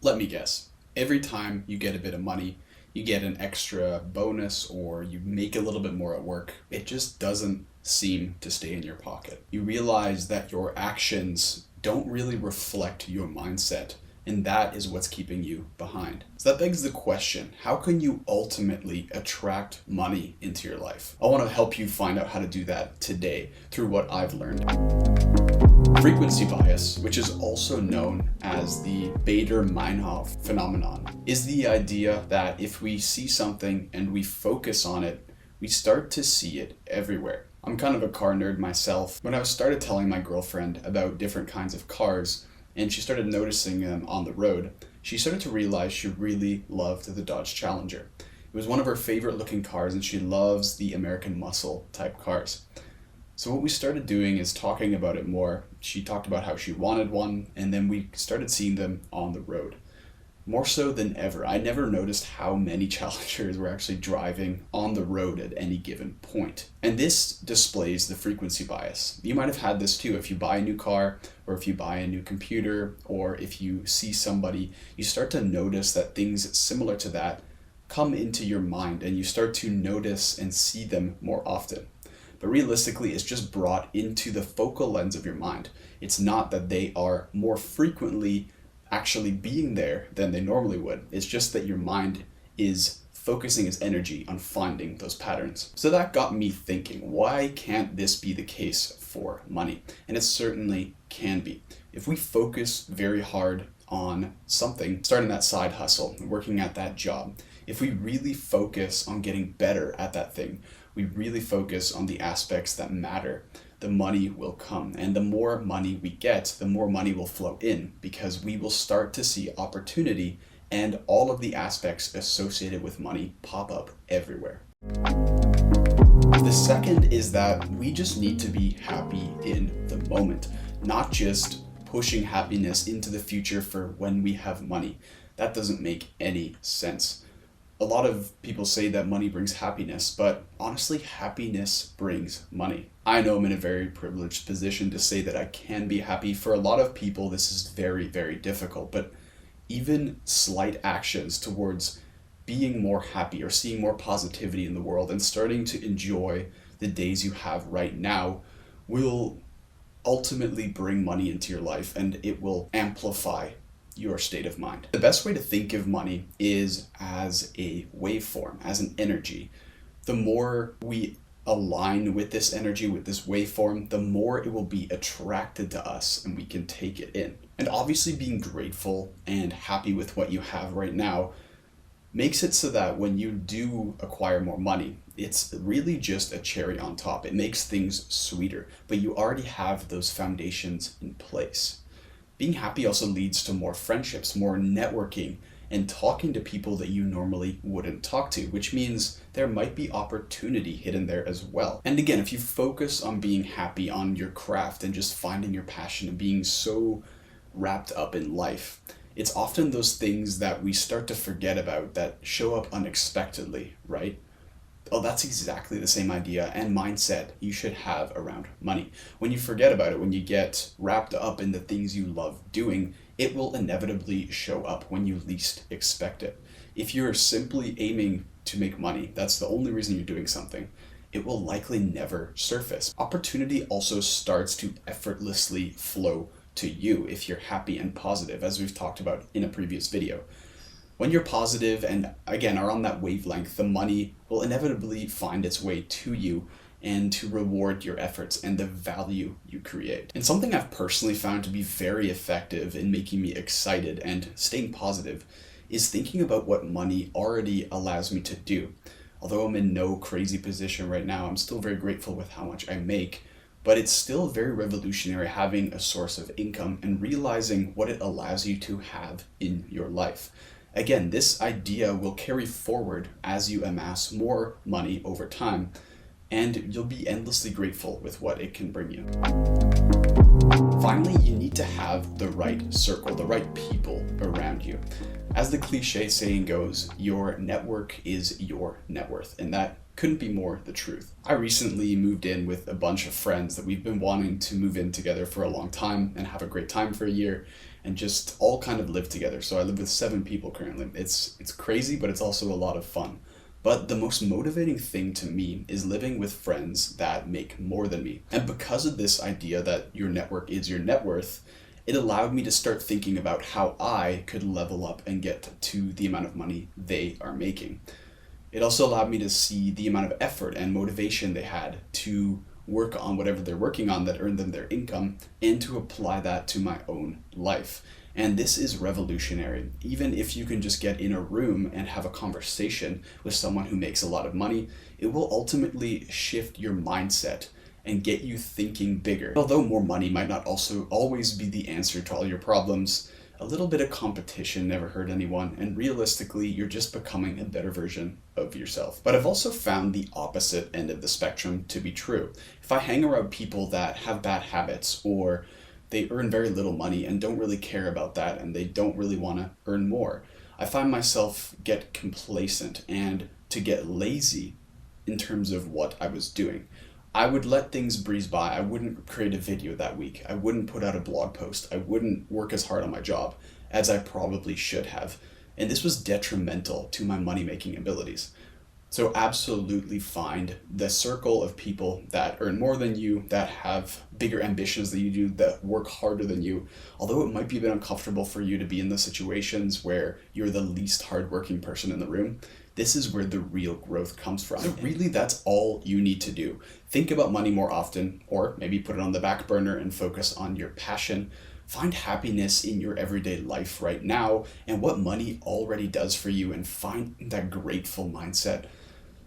Let me guess. Every time you get a bit of money, you get an extra bonus or you make a little bit more at work, it just doesn't seem to stay in your pocket. You realize that your actions don't really reflect your mindset, and that is what's keeping you behind. So that begs the question, how can you ultimately attract money into your life? I want to help you find out how to do that today through what I've learned. Frequency bias, which is also known as the Bader-Meinhof phenomenon, is the idea that if we see something and we focus on it, we start to see it everywhere. I'm kind of a car nerd myself. When I started telling my girlfriend about different kinds of cars, and she started noticing them on the road, she started to realize she really loved the Dodge Challenger. It was one of her favorite looking cars, and she loves the American muscle type cars. So what we started doing is talking about it more. She talked about how she wanted one, and then we started seeing them on the road. More so than ever, I never noticed how many Challengers were actually driving on the road at any given point. And this displays the frequency bias. You might have had this too if you buy a new car, or if you buy a new computer, or if you see somebody, you start to notice that things similar to that come into your mind, and you start to notice and see them more often. But realistically, it's just brought into the focal lens of your mind. It's not that they are more frequently actually being there than they normally would. It's just that your mind is focusing its energy on finding those patterns. So that got me thinking, why can't this be the case for money? And it certainly can be. If we focus very hard on something, starting that side hustle, working at that job, if we really focus on getting better at that thing, we really focus on the aspects that matter, the money will come. And the more money we get, the more money will flow in, because we will start to see opportunity and all of the aspects associated with money pop up everywhere. The second is that we just need to be happy in the moment, not just pushing happiness into the future for when we have money. That doesn't make any sense. A lot of people say that money brings happiness, but honestly, happiness brings money. I know I'm in a very privileged position to say that I can be happy. For a lot of people, this is very, very difficult, but even slight actions towards being more happy or seeing more positivity in the world and starting to enjoy the days you have right now will ultimately bring money into your life, and it will amplify your state of mind. The best way to think of money is as a waveform, as an energy. The more we align with this energy, with this waveform, the more it will be attracted to us and we can take it in. And obviously being grateful and happy with what you have right now makes it so that when you do acquire more money, it's really just a cherry on top. It makes things sweeter, but you already have those foundations in place. Being happy also leads to more friendships, more networking, and talking to people that you normally wouldn't talk to, which means there might be opportunity hidden there as well. And again, if you focus on being happy on your craft and just finding your passion and being so wrapped up in life, it's often those things that we start to forget about that show up unexpectedly, right? Oh, that's exactly the same idea and mindset you should have around money. When you forget about it, when you get wrapped up in the things you love doing, it will inevitably show up when you least expect it. If you're simply aiming to make money, that's the only reason you're doing something, it will likely never surface. Opportunity also starts to effortlessly flow to you if you're happy and positive, as we've talked about in a previous video. When you're positive and, again, are on that wavelength, the money will inevitably find its way to you and to reward your efforts and the value you create. And something I've personally found to be very effective in making me excited and staying positive is thinking about what money already allows me to do. Although I'm in no crazy position right now, I'm still very grateful with how much I make, but it's still very revolutionary having a source of income and realizing what it allows you to have in your life. Again, this idea will carry forward as you amass more money over time, and you'll be endlessly grateful with what it can bring you. Finally, you need to have the right circle, the right people around you. As the cliche saying goes, your network is your net worth, and that couldn't be more the truth. I recently moved in with a bunch of friends that we've been wanting to move in together for a long time and have a great time for a year and just all kind of live together. So I live with 7 people currently. It's crazy, but it's also a lot of fun. But the most motivating thing to me is living with friends that make more than me. And because of this idea that your network is your net worth, it allowed me to start thinking about how I could level up and get to the amount of money they are making. It also allowed me to see the amount of effort and motivation they had to work on whatever they're working on that earned them their income and to apply that to my own life. And this is revolutionary. Even if you can just get in a room and have a conversation with someone who makes a lot of money, it will ultimately shift your mindset and get you thinking bigger. Although more money might not also always be the answer to all your problems, a little bit of competition never hurt anyone, and realistically, you're just becoming a better version of yourself. But I've also found the opposite end of the spectrum to be true. If I hang around people that have bad habits or they earn very little money and don't really care about that and they don't really want to earn more, I find myself get complacent and to get lazy in terms of what I was doing. I would let things breeze by. I wouldn't create a video that week. I wouldn't put out a blog post. I wouldn't work as hard on my job as I probably should have. And this was detrimental to my money-making abilities. So absolutely find the circle of people that earn more than you, that have bigger ambitions than you do, that work harder than you. Although it might be a bit uncomfortable for you to be in the situations where you're the least hardworking person in the room, this is where the real growth comes from. So really, that's all you need to do. Think about money more often, or maybe put it on the back burner and focus on your passion. Find happiness in your everyday life right now and what money already does for you, and find that grateful mindset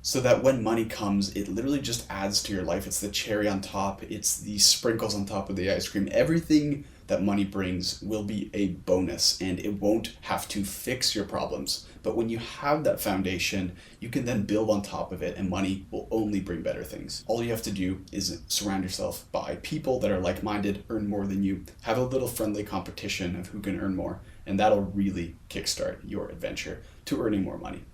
so that when money comes, it literally just adds to your life. It's the cherry on top. It's the sprinkles on top of the ice cream. Everything that money brings will be a bonus and it won't have to fix your problems. But when you have that foundation, you can then build on top of it and money will only bring better things. All you have to do is surround yourself by people that are like-minded, earn more than you, have a little friendly competition of who can earn more, and that'll really kickstart your adventure to earning more money.